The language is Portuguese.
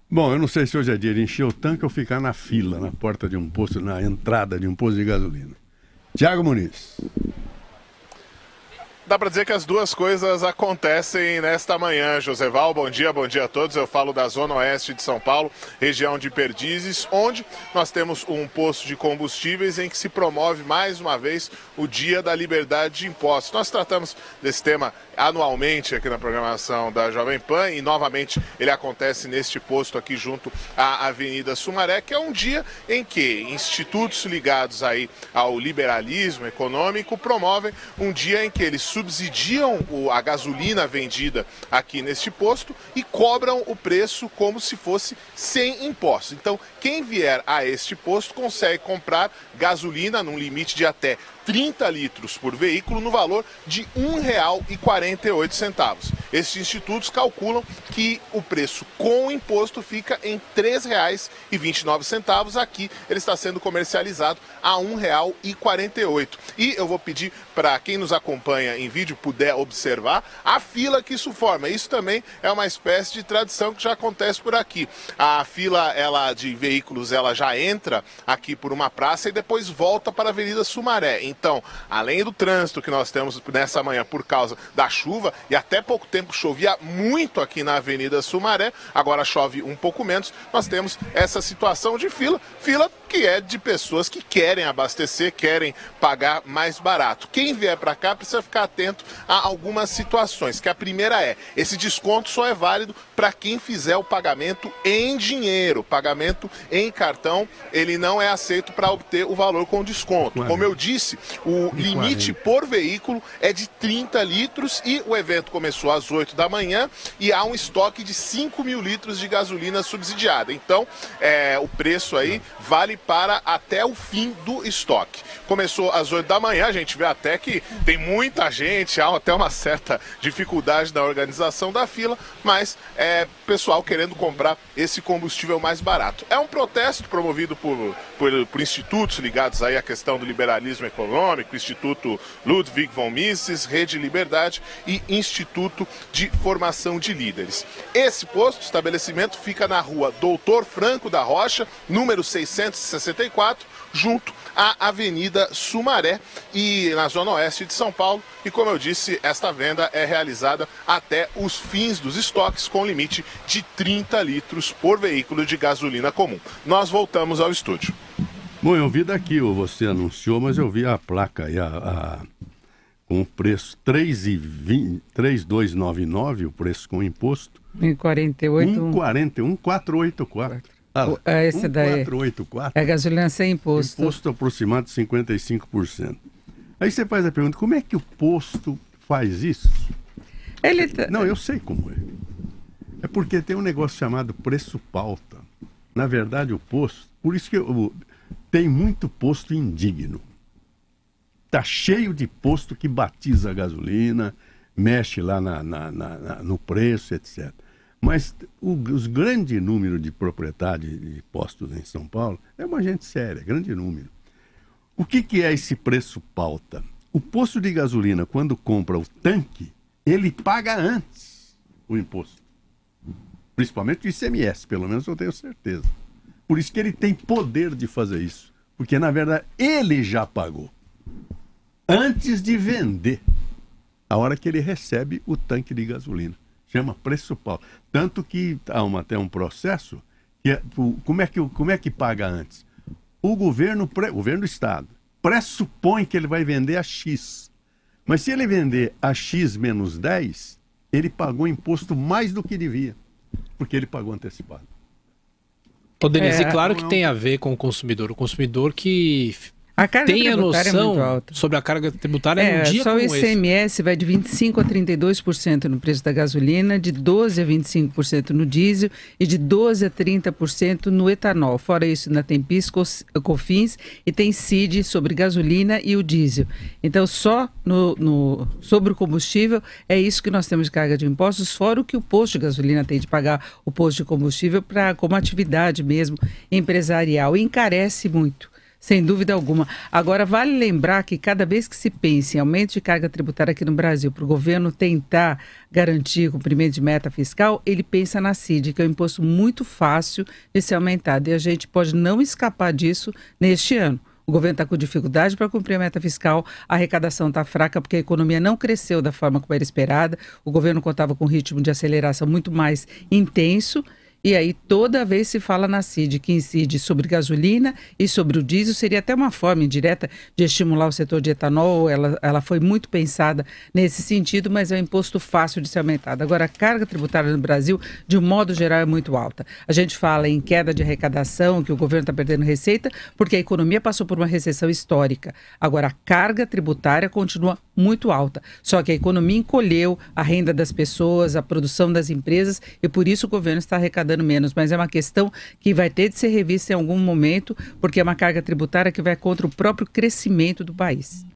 Bom, eu não sei se hoje é dia de encher o tanque ou ficar na fila, na porta de um posto, na entrada de um posto de gasolina. Tiago Muniz. Dá para dizer que as duas coisas acontecem nesta manhã, Joseval. Bom dia a todos. Eu falo da Zona Oeste de São Paulo, região de Perdizes, onde nós temos um posto de combustíveis em que se promove mais uma vez o Dia da Liberdade de Impostos. Nós tratamos desse tema anualmente aqui na programação da Jovem Pan e novamente ele acontece neste posto aqui junto à Avenida Sumaré, que é um dia em que institutos ligados aí ao liberalismo econômico promovem um dia em que eles subsidiam a gasolina vendida aqui neste posto e cobram o preço como se fosse sem impostos. Então, quem vier a este posto consegue comprar gasolina num limite de até 30 litros por veículo no valor de R$ 1,48. Esses institutos calculam que o preço com imposto fica em R$ 3,29. Aqui ele está sendo comercializado a R$ 1,48. E eu vou pedir para quem nos acompanha em vídeo puder observar a fila que isso forma. Isso também é uma espécie de tradição que já acontece por aqui. A fila de veículos ela já entra aqui por uma praça e depois volta para a Avenida Sumaré. Então, além do trânsito que nós temos nessa manhã por causa da chuva, e até pouco tempo chovia muito aqui na Avenida Sumaré, agora chove um pouco menos, nós temos essa situação de fila que é de pessoas que querem abastecer, querem pagar mais barato. Quem vier para cá precisa ficar atento a algumas situações, que a primeira esse desconto só é válido para quem fizer o pagamento em dinheiro, pagamento em cartão, ele não é aceito para obter o valor com desconto. Como eu disse, o limite por veículo é de 30 litros e o evento começou às 8 da manhã e há um estoque de 5 mil litros de gasolina subsidiada. Então, o preço aí vale para até o fim do estoque. Começou às 8 da manhã, a gente vê até que tem muita gente, há até uma certa dificuldade na organização da fila, mas pessoal querendo comprar esse combustível mais barato. É um protesto promovido por institutos ligados aí à questão do liberalismo econômico, Instituto Ludwig von Mises, Rede Liberdade e Instituto de Formação de Líderes. Esse estabelecimento fica na rua Doutor Franco da Rocha, número 664, junto à Avenida Sumaré e na Zona Oeste de São Paulo. E como eu disse, esta venda é realizada até os fins dos estoques com limite de 30 litros por veículo de gasolina comum. Nós voltamos ao estúdio. Bom, eu vi daqui, você anunciou, mas eu vi a placa aí, com o preço 3,299, o preço com imposto. 1,48. 1,484. Esse daí 1,484. é gasolina sem imposto. Imposto aproximado de 55%. Aí você faz a pergunta, como é que o posto faz isso? Não, eu sei como é. É porque tem um negócio chamado preço pauta. Na verdade, o posto, por isso que tem muito posto indigno. Tá cheio de posto que batiza a gasolina, mexe lá no preço, etc. Mas os grande número de propriedade de postos em São Paulo é uma gente séria, grande número. O que é esse preço pauta? O posto de gasolina, quando compra o tanque, ele paga antes o imposto. Principalmente o ICMS, pelo menos eu tenho certeza. Por isso que ele tem poder de fazer isso. Porque, na verdade, ele já pagou. Antes de vender. A hora que ele recebe o tanque de gasolina. Chama preço pauta. Tanto que há até um processo que como é que paga antes? O governo do Estado pressupõe que ele vai vender a X. Mas se ele vender a X menos 10, ele pagou imposto mais do que devia. Porque ele pagou antecipado. Ô, Denise, claro que tem a ver com o consumidor. O consumidor que a carga tem a noção é sobre a carga tributária num dia só como o ICMS vai de 25% a 32% no preço da gasolina, de 12% a 25% no diesel e de 12% a 30% no etanol. Fora isso, ainda tem PIS, COFINS e tem CID sobre gasolina e o diesel. Então, só sobre o combustível é isso que nós temos de carga de impostos, fora o que o posto de gasolina tem de pagar o posto de combustível como atividade mesmo empresarial. E encarece muito. Sem dúvida alguma. Agora, vale lembrar que cada vez que se pensa em aumento de carga tributária aqui no Brasil, para o governo tentar garantir o cumprimento de meta fiscal, ele pensa na CID, que é um imposto muito fácil de ser aumentado. E a gente pode não escapar disso neste ano. O governo está com dificuldade para cumprir a meta fiscal, a arrecadação está fraca porque a economia não cresceu da forma como era esperada, o governo contava com um ritmo de aceleração muito mais intenso. E aí toda vez se fala na CID, que incide sobre gasolina e sobre o diesel, seria até uma forma indireta de estimular o setor de etanol, ela foi muito pensada nesse sentido, mas é um imposto fácil de ser aumentado. Agora, a carga tributária no Brasil, de um modo geral, é muito alta. A gente fala em queda de arrecadação, que o governo está perdendo receita, porque a economia passou por uma recessão histórica. Agora, a carga tributária continua muito alta, só que a economia encolheu, a renda das pessoas, a produção das empresas, e por isso o governo está arrecadando menos, mas é uma questão que vai ter de ser revista em algum momento, porque é uma carga tributária que vai contra o próprio crescimento do país.